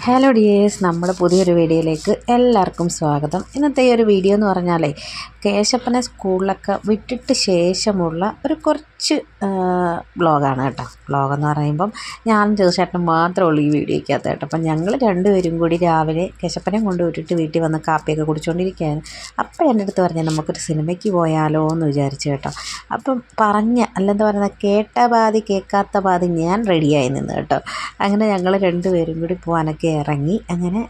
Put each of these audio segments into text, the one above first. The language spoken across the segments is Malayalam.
ഹലോ ഡിയേഴ്സ്, നമ്മുടെ പുതിയൊരു വീഡിയോയിലേക്ക് എല്ലാവർക്കും സ്വാഗതം. ഇന്നത്തെ ഈ ഒരു വീഡിയോ എന്ന് പറഞ്ഞാലേ കേശപ്പനെ സ്കൂളിലൊക്കെ വിട്ടിട്ട് ശേഷമുള്ള ഒരു കുറച്ച് വ്ളോഗാണ് കേട്ടോ. വ്ളോഗെന്ന് പറയുമ്പം ഞാനും ചേട്ടനും മാത്രമേ ഉള്ളൂ ഈ വീഡിയോയ്ക്കകത്ത് കേട്ടോ. അപ്പം ഞങ്ങൾ രണ്ടുപേരും കൂടി രാവിലെ കേശപ്പനെ കൊണ്ട് വിട്ടിട്ട് വീട്ടിൽ വന്ന് കാപ്പിയൊക്കെ കുടിച്ചുകൊണ്ടിരിക്കുകയാണ്. അപ്പോൾ എൻ്റെ അടുത്ത് പറഞ്ഞാൽ നമുക്കൊരു സിനിമയ്ക്ക് പോയാലോ എന്ന് വിചാരിച്ചു കേട്ടോ. അപ്പം അല്ലെന്താ പറയുന്നത്, കേട്ട പാതി കേൾക്കാത്ത പാതി ഞാൻ റെഡിയായി നിന്ന് കേട്ടോ. അങ്ങനെ ഞങ്ങൾ രണ്ടുപേരും കൂടി പോകാനൊക്കെ ഇറങ്ങി അങ്ങനെ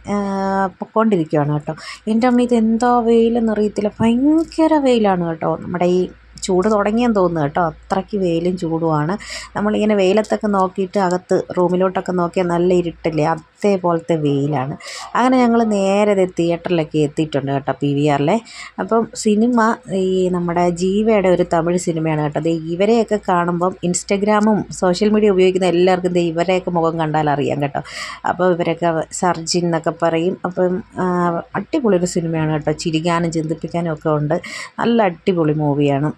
പൊയ്ക്കൊണ്ടിരിക്കുകയാണ് കേട്ടോ. എൻ്റെ അമ്മ ഇതെന്തോ വെയിലെന്ന് അറിയത്തില്ല, ഭയങ്കര വെയിലാണ് കേട്ടോ. നമ്മുടെ ഈ ചൂട് തുടങ്ങിയെന്ന് തോന്നുന്നു കേട്ടോ, അത്രയ്ക്ക് വെയിലും ചൂടുമാണ്. നമ്മളിങ്ങനെ വെയിലത്തൊക്കെ നോക്കിയിട്ട് അകത്ത് റൂമിലോട്ടൊക്കെ നോക്കിയാൽ നല്ല ഇരുട്ടില്ലേ, അതേപോലത്തെ വെയിലാണ്. അങ്ങനെ ഞങ്ങൾ നേരെ തിയേറ്ററിലൊക്കെ എത്തിയിട്ടുണ്ട് കേട്ടോ, PVRലെ. അപ്പം സിനിമ ഈ നമ്മുടെ ജീവയുടെ ഒരു തമിഴ് സിനിമയാണ് കേട്ടോ. അത് ഇവരെയൊക്കെ കാണുമ്പം ഇൻസ്റ്റഗ്രാമും സോഷ്യൽ മീഡിയ ഉപയോഗിക്കുന്ന എല്ലാവർക്കും ഇവരെയൊക്കെ മുഖം കണ്ടാൽ അറിയാം കേട്ടോ. അപ്പോൾ ഇവരൊക്കെ സർജിൻ എന്നൊക്കെ പറയും. അപ്പം അടിപൊളി ഒരു സിനിമയാണ് കേട്ടോ, ചിരിക്കാനും ചിന്തിപ്പിക്കാനും ഒക്കെ ഉണ്ട്. നല്ല അടിപൊളി മൂവിയാണ്.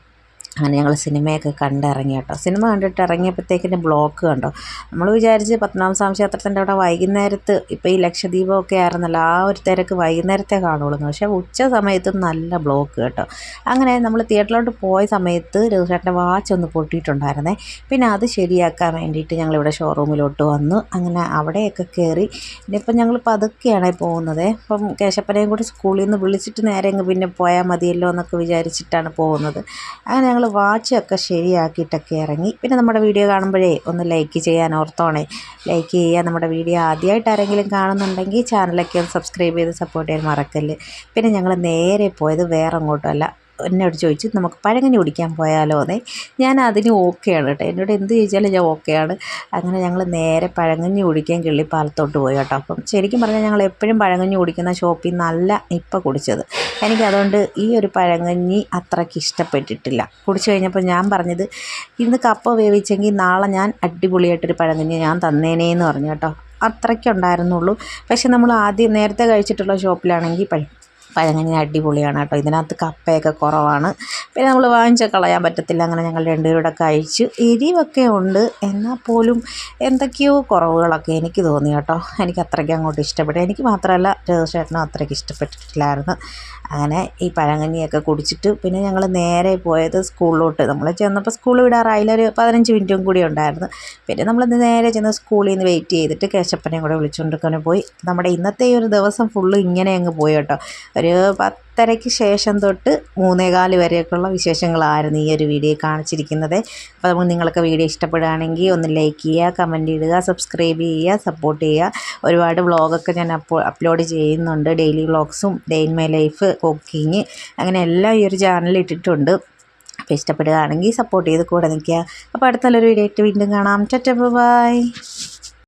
അങ്ങനെ ഞങ്ങൾ സിനിമയൊക്കെ കണ്ടിറങ്ങി കേട്ടോ. സിനിമ കണ്ടിട്ട് ഇറങ്ങിയപ്പോഴത്തേക്കിൻ്റെ ബ്ലോക്ക് കണ്ടോ. നമ്മൾ വിചാരിച്ച് പത്മനാഭസ്വാമി ക്ഷേത്രത്തിൻ്റെ അവിടെ വൈകുന്നേരത്ത്, ഇപ്പോൾ ഈ ലക്ഷദ്വീപമൊക്കെ ആയിരുന്നല്ലോ, ആ ഒരു തിരക്ക് വൈകുന്നേരത്തെ കാണുള്ളൂ. പക്ഷേ ഉച്ച സമയത്തും നല്ല ബ്ലോക്ക് കേട്ടോ. അങ്ങനെ നമ്മൾ തിയേറ്ററിലോട്ട് പോയ സമയത്ത് ചേട്ടൻ്റെ വാച്ച് ഒന്ന് പൊട്ടിയിട്ടുണ്ടായിരുന്നേ. പിന്നെ അത് ശരിയാക്കാൻ വേണ്ടിയിട്ട് ഞങ്ങളിവിടെ ഷോറൂമിലോട്ട് വന്നു. അങ്ങനെ അവിടെയൊക്കെ കയറി. ഇനിയിപ്പം ഞങ്ങൾ പതുക്കെയാണ് പോകുന്നത്. ഇപ്പം കേശപ്പനെയും കൂടി സ്കൂളിൽ നിന്ന് വിളിച്ചിട്ട് നേരെ പിന്നെ പോയാൽ മതിയല്ലോ എന്നൊക്കെ വിചാരിച്ചിട്ടാണ് പോകുന്നത്. അങ്ങനെ ഞങ്ങൾ വാച്ചൊക്കെ ശരിയാക്കിയിട്ടൊക്കെ ഇറങ്ങി. പിന്നെ നമ്മുടെ വീഡിയോ കാണുമ്പോഴേ ഒന്ന് ലൈക്ക് ചെയ്യാൻ ഓർത്തോണേ. ലൈക്ക് ചെയ്യുക. നമ്മുടെ വീഡിയോ ആദ്യമായിട്ട് ആരെങ്കിലും കാണുന്നുണ്ടെങ്കിൽ ചാനലൊക്കെ ഒന്ന് സബ്സ്ക്രൈബ് ചെയ്ത് സപ്പോർട്ട് ചെയ്യാൻ മറക്കല്ല്. പിന്നെ ഞങ്ങൾ നേരെ പോയത് വേറെ അങ്ങോട്ടുമല്ല, എന്നോട് ചോദിച്ചു നമുക്ക് പഴങ്കഞ്ഞി കുടിക്കാൻ പോയാലോ എന്നേ. ഞാൻ അതിന് ഓക്കെയാണ് കേട്ടോ. എന്നോട് എന്ത് ചോദിച്ചാലും ഞാൻ ഓക്കെയാണ്. അങ്ങനെ ഞങ്ങൾ നേരെ പഴങ്കഞ്ഞി കുടിക്കാൻ കിള്ളിപ്പാലത്തോട്ട് പോയി കേട്ടോ. അപ്പം ശരിക്കും പറഞ്ഞാൽ ഞങ്ങൾ എപ്പോഴും പഴങ്കഞ്ഞി കുടിക്കുന്ന ഷോപ്പിൽ നിന്നല്ല ഇപ്പോൾ കുടിച്ചത്. എനിക്കതുകൊണ്ട് ഈ ഒരു പഴങ്കഞ്ഞി അത്രയ്ക്ക് ഇഷ്ടപ്പെട്ടിട്ടില്ല. കുടിച്ചു കഴിഞ്ഞപ്പോൾ ഞാൻ പറഞ്ഞത്, ഇന്ന് കപ്പ വേവിച്ചെങ്കിൽ നാളെ ഞാൻ അടിപൊളിയായിട്ടൊരു പഴങ്കഞ്ഞി ഞാൻ തന്നേനേന്ന് പറഞ്ഞു കേട്ടോ. അത്രയ്ക്കുണ്ടായിരുന്നുള്ളൂ. പക്ഷെ നമ്മൾ ആദ്യം നേരത്തെ കഴിച്ചിട്ടുള്ള ഷോപ്പിലാണെങ്കിൽ പഴങ്കഞ്ഞി അടിപൊളിയാണ് കേട്ടോ. ഇതിനകത്ത് കപ്പയൊക്കെ കുറവാണ്. പിന്നെ നമ്മൾ വാങ്ങിച്ചാൽ കളയാൻ പറ്റത്തില്ല. അങ്ങനെ ഞങ്ങൾ രണ്ടുപേരുടെ കഴിച്ച്. എരിവൊക്കെ ഉണ്ട്, എന്നാൽ പോലും എന്തൊക്കെയോ കുറവുകളൊക്കെ എനിക്ക് തോന്നി കേട്ടോ. എനിക്ക് അത്രയ്ക്ക് അങ്ങോട്ട് ഇഷ്ടപ്പെട്ടു. എനിക്ക് മാത്രമല്ല ചേട്ടനും അത്രയ്ക്ക് ഇഷ്ടപ്പെട്ടിട്ടില്ലായിരുന്നു. അങ്ങനെ ഈ പഴങ്കഞ്ഞിയൊക്കെ കുടിച്ചിട്ട് പിന്നെ ഞങ്ങൾ നേരെ പോയത് സ്കൂളിലോട്ട്. നമ്മൾ ചെന്നപ്പോൾ സ്കൂൾ വിടാറായില്ല, ഒരു 15 മിനിറ്റും കൂടി ഉണ്ടായിരുന്നു. പിന്നെ നമ്മൾ നേരെ ചെന്ന് സ്കൂളിൽ നിന്ന് വെയിറ്റ് ചെയ്തിട്ട് കേശപ്പനെയും കൂടെ വിളിച്ചുകൊണ്ടിരിക്കാൻ പോയി. നമ്മുടെ ഇന്നത്തെ ഈ ഒരു ദിവസം ഫുള്ള് ഇങ്ങനെ അങ്ങ് പോയി കേട്ടോ. ഒരു 10:30 ശേഷം തൊട്ട് 3:15 വരെയൊക്കെയുള്ള വിശേഷങ്ങളായിരുന്നു ഈ ഒരു വീഡിയോ കാണിച്ചിരിക്കുന്നത്. അപ്പോൾ നിങ്ങൾക്ക് വീഡിയോ ഇഷ്ടപ്പെടുകയാണെങ്കിൽ ഒന്ന് ലൈക്ക് ചെയ്യുക, കമൻറ്റ് ഇടുക, സബ്സ്ക്രൈബ് ചെയ്യുക, സപ്പോർട്ട് ചെയ്യുക. ഒരുപാട് വ്ളോഗൊക്കെ ഞാൻ അപ്ലോഡ് ചെയ്യുന്നുണ്ട്. ഡെയിലി വ്ളോഗ്സും day in my life, cooking, അങ്ങനെ എല്ലാം ഈ ഒരു ചാനലിൽ ഇട്ടിട്ടുണ്ട്. അപ്പോൾ ഇഷ്ടപ്പെടുകയാണെങ്കിൽ സപ്പോർട്ട് ചെയ്ത് കൂടെ നിൽക്കുക. അപ്പോൾ അടുത്ത നല്ലൊരു വീഡിയോ ആയിട്ട് വീണ്ടും കാണാം. ബൈ.